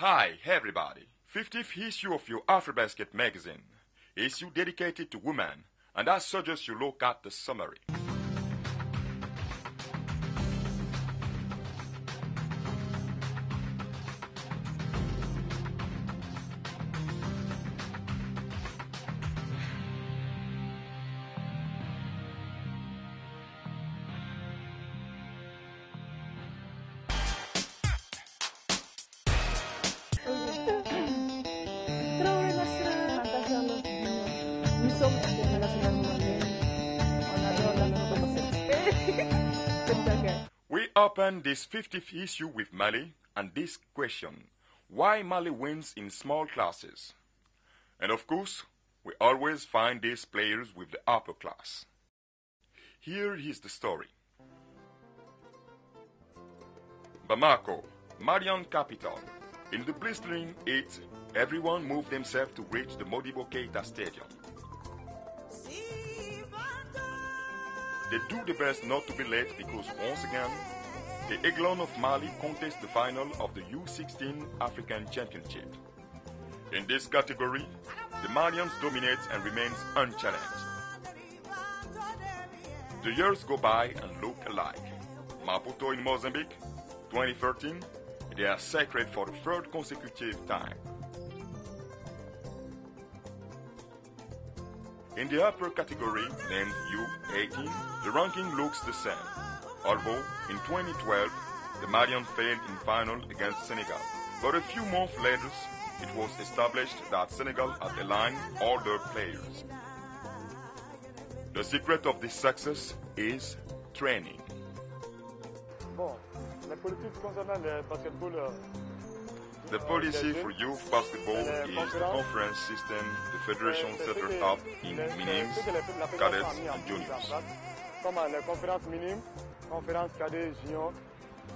Hi, everybody. 50th issue of your AfroBasket magazine. Issue dedicated to women, and I suggest you look at the summary. We open this 50th issue with Mali and this question: why Mali wins in small classes? And of course, we always find these players with the upper class. Here is the story. Bamako, Malian capital. In the blistering heat, everyone moved themselves to reach the Modibo Keita Stadium. They do their best not to be late because once again, the Aiglon of Mali contest the final of the U16 African Championship. In this category, the Malians dominate and remains unchallenged. The years go by and look alike. Maputo in Mozambique, 2013, they are sacred for the third consecutive time. In the upper category, named U18, the ranking looks the same, although in 2012, the Malians failed in final against Senegal. But a few months later, it was established that Senegal had aligned all their players. The secret of this success is training. The policy for youth basketball is the conference system the federation set up in minimes, cadets, and juniors. Comme les conférences minimes, conférences cadets, juniors,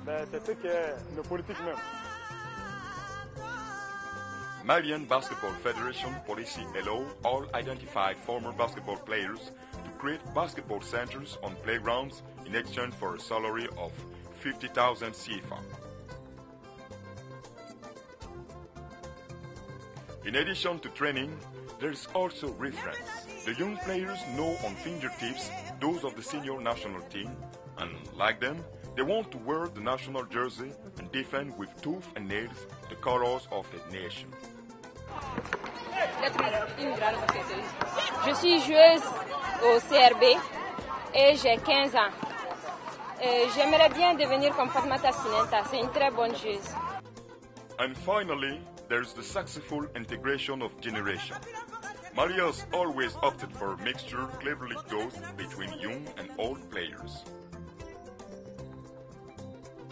c'est ce qui est le politique même. Malian Basketball Federation policy allow all identified former basketball players to create basketball centers on playgrounds in exchange for a salary of 50,000 CFA. In addition to training, there is also reference. The young players know on fingertips those of the senior national team, and like them, they want to wear the national jersey and defend with tooth and nails the colors of the nation. Je suis joueuse au CRB et j'ai 15 ans. J'aimerais bien devenir comme Fatmata Sinenta, c'est une très bonne joueuse. And finally, there's the successful integration of generation. Mali has always opted for a mixture cleverly dosed between young and old players.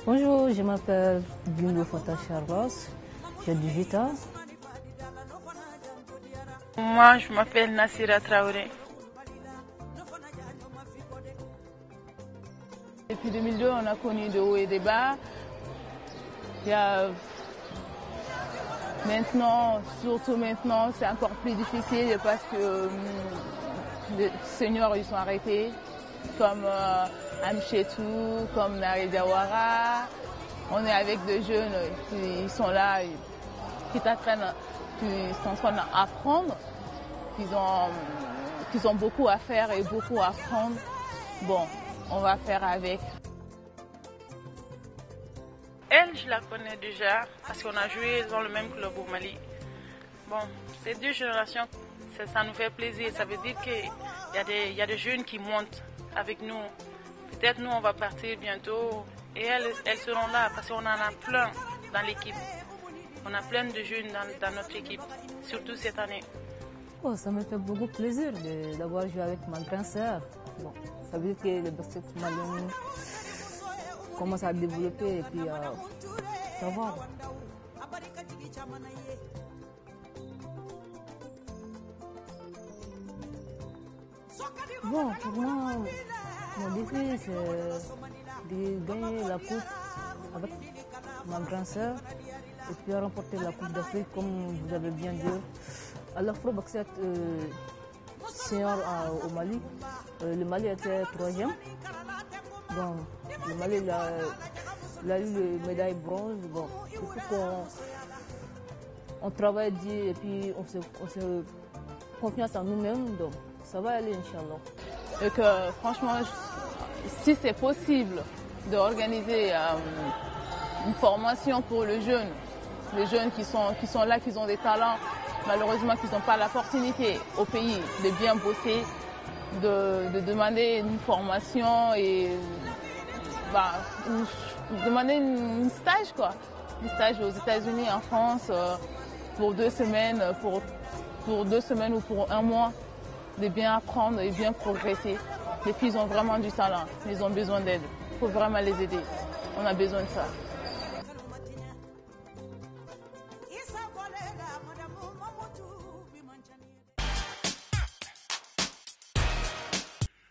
Bonjour, je m'appelle Gundo Fata Charlos, j'ai 18 ans. Moi, je m'appelle Nassira Traoré. Depuis 2002, on a connu de hauts et des bas. Il y a maintenant, surtout maintenant, c'est encore plus difficile parce que les seniors ils sont arrêtés, comme Amchetou, comme Nari Diawara. On est avec des jeunes qui sont là, qui sont en train d'apprendre, qui ont beaucoup à faire et beaucoup à apprendre. Bon, on va faire avec. Elle, je la connais déjà parce qu'on a joué dans le même club au Mali. Bon, ces deux générations, ça nous fait plaisir. Ça veut dire qu'il y a des jeunes qui montent avec nous. Peut-être nous, on va partir bientôt et elles seront là parce qu'on en a plein dans l'équipe. On a plein de jeunes dans notre équipe, surtout cette année. Oh, ça me fait beaucoup plaisir d'avoir joué avec ma grande sœur. Bon, ça veut dire que le basket malien commence à développer et puis ça va. Bon, pour moi, mon défi c'est de gagner la coupe avec ma grande sœur et puis remporter la coupe d'Afrique comme vous avez bien dit. À l'Afro-Basket senior au Mali, le Mali était 3e. Bon, le Mali a eu la médaille bronze. Bon, il faut on travaille dur et puis on se confiance en nous-mêmes, donc ça va aller, Inch'Allah. Et que franchement, si c'est possible d'organiser une formation pour les jeunes qui sont là, qui ont des talents, malheureusement qui n'ont pas l'opportunité au pays de bien bosser, de demander une formation et demander un stage, quoi. Un stage aux États-Unis, en France, pour 2 semaines, pour 2 semaines ou pour 1 mois, de bien apprendre et bien progresser. Les filles ont vraiment du talent, ils ont besoin d'aide. Il faut vraiment les aider. On a besoin de ça.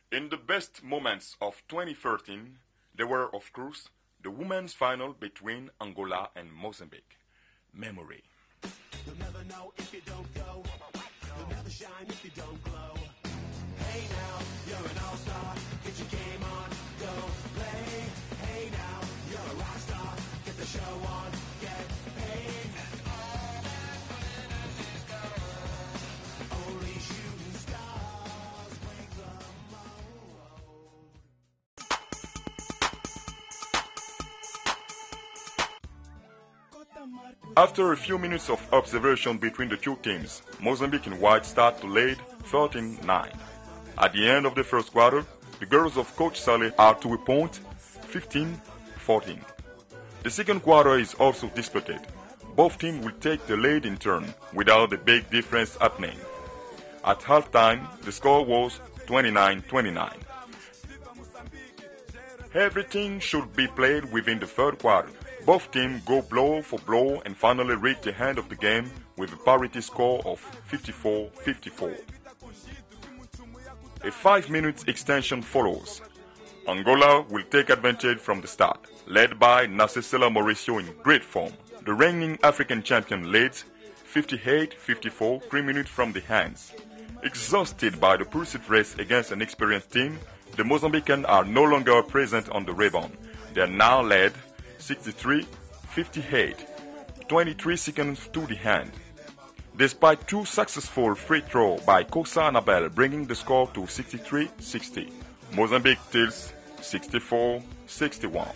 In the best moments of 2013, there were, of course, the women's final between Angola and Mozambique. Memory. You'll never know if you don't go. You'll never shine if you don't glow. Hey now, you're an all-star. Get your game on, go play. Hey now, you're a rock star. Get the show on, get paid. Only shooting stars break the mold. After a few minutes of observation between the two teams, Mozambique in white start to lead 13-9. At the end of the first quarter, the girls of Coach Saleh are to a point 15-14. The second quarter is also disputed. Both teams will take the lead in turn without a big difference happening. At halftime, the score was 29-29. Everything should be played within the third quarter. Both teams go blow for blow and finally reach the end of the game with a parity score of 54-54. A 5-minute extension follows. Angola will take advantage from the start, led by Nacesela Mauricio in great form. The reigning African champion leads 58-54 3 minutes from the hands. Exhausted by the pursuit race against an experienced team, the Mozambicans are no longer present on the rebound. They are now led 63-58, 23 seconds to the hand. Despite 2 successful free throws by Kosa Anabel bringing the score to 63-60, Mozambique tilts 64-61.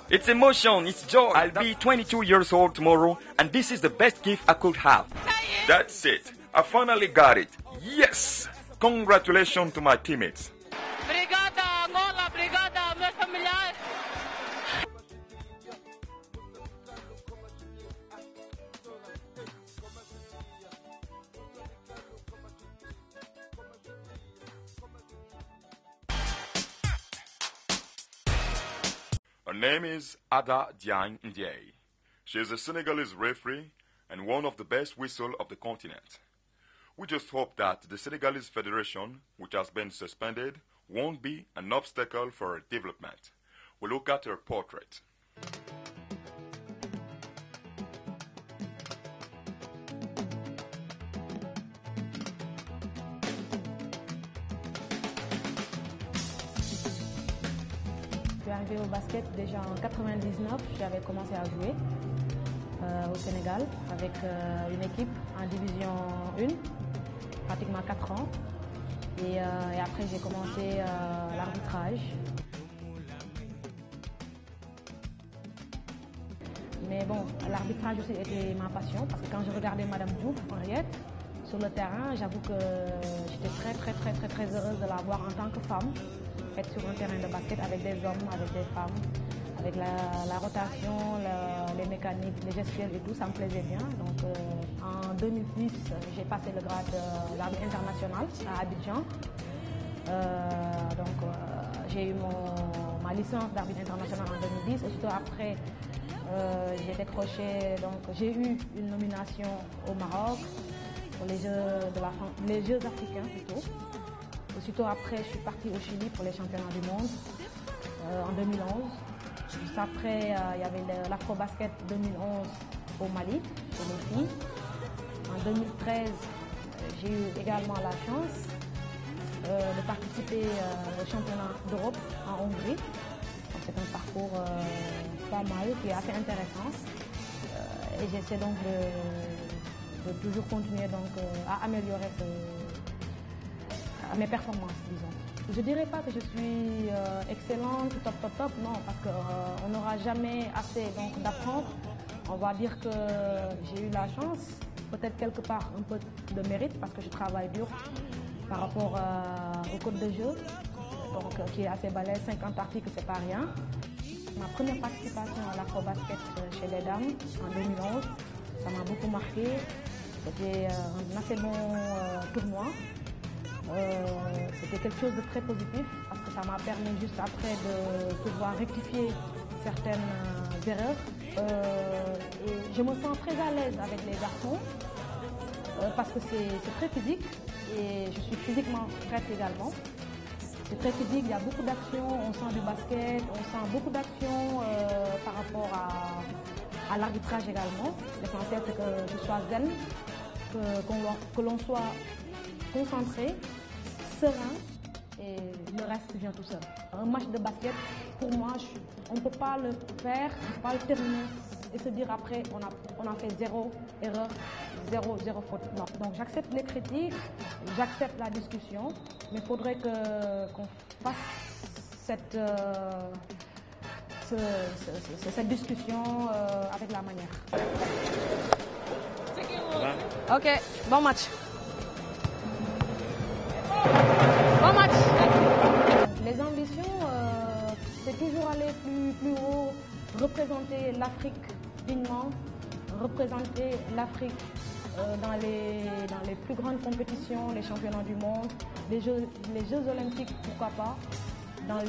It's emotion, it's joy. I'll be 22 years old tomorrow, and this is the best gift I could have. That's it. I finally got it. Yes! Congratulations to my teammates. Obrigada, Angola, obrigada, meus familiares. Her name is Ada Diagne Ndiaye. She is a Senegalese referee and one of the best whistles of the continent. We just hope that the Senegalese Federation, which has been suspended, won't be an obstacle for her development. We look at her portrait. Je suis arrivée au basket déjà en 99, j'avais commencé à jouer au Sénégal avec une équipe en division 1, pratiquement 4 ans. Et après j'ai commencé l'arbitrage. Mais bon, l'arbitrage aussi était ma passion parce que quand je regardais Madame Diouf, Henriette, sur le terrain, j'avoue que j'étais très heureuse de la voir en tant que femme, être sur un terrain de basket avec des hommes, avec des femmes, avec la rotation, les mécaniques, les gestuels et tout, ça me plaisait bien. Donc en 2010, j'ai passé le grade d'arbitre international à Abidjan. J'ai eu ma licence d'arbitre international en 2010. Aussitôt après, j'ai décroché, donc j'ai eu une nomination au Maroc pour les Jeux africains plutôt. Aussitôt après, je suis partie au Chili pour les championnats du monde en 2011. Juste après, il y avait l'Afro-Basket 2011 au Mali, pour les filles. En 2013, j'ai eu également la chance de participer au championnat d'Europe en Hongrie. C'est un parcours pas mal, qui est assez intéressant. Et j'essaie donc de toujours continuer donc, à améliorer mes performances, disons. Je ne dirais pas que je suis excellente, top, non, parce qu'on n'aura jamais assez d'apprendre. On va dire que j'ai eu la chance, peut-être quelque part un peu de mérite, parce que je travaille dur par rapport au code de jeu, donc, qui est assez balèze, 50 articles, c'est pas rien. Ma première participation à l'afro-basket chez les dames en 2011, ça m'a beaucoup marqué. C'était un assez bon tournoi. C'était quelque chose de très positif parce que ça m'a permis juste après de pouvoir rectifier certaines erreurs. Et je me sens très à l'aise avec les garçons parce que c'est très physique et je suis physiquement prête également. C'est très physique, il y a beaucoup d'actions, on sent du basket, on sent beaucoup d'actions par rapport à l'arbitrage également. L'essentiel c'est que je sois zen, que l'on soit concentré, serein et le reste vient tout seul. Un match de basket, pour moi, on ne peut pas le faire, on ne peut pas le terminer et se dire après on a fait zéro erreur, zéro faute. Non. Donc j'accepte les critiques, j'accepte la discussion, mais il faudrait qu'on fasse cette discussion avec la manière. Ok, bon match. Bon match. Les ambitions, c'est toujours aller plus haut, représenter l'Afrique dignement, représenter l'Afrique dans les plus grandes compétitions, les championnats du monde, les Jeux olympiques, pourquoi pas, dans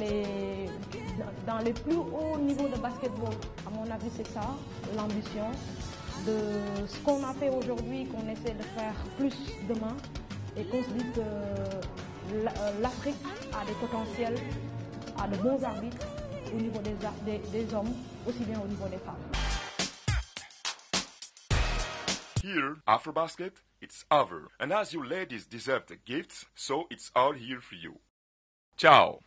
les plus hauts niveaux de basketball. À mon avis, c'est ça, l'ambition de ce qu'on a fait aujourd'hui, qu'on essaie de faire plus demain et qu'on se dit que l'Afrique a des potentiels, a de bons arbitres au niveau des hommes, aussi bien au niveau des femmes. Here, AfroBasket, it's over. And as you ladies deserve the gifts, so it's all here for you. Ciao!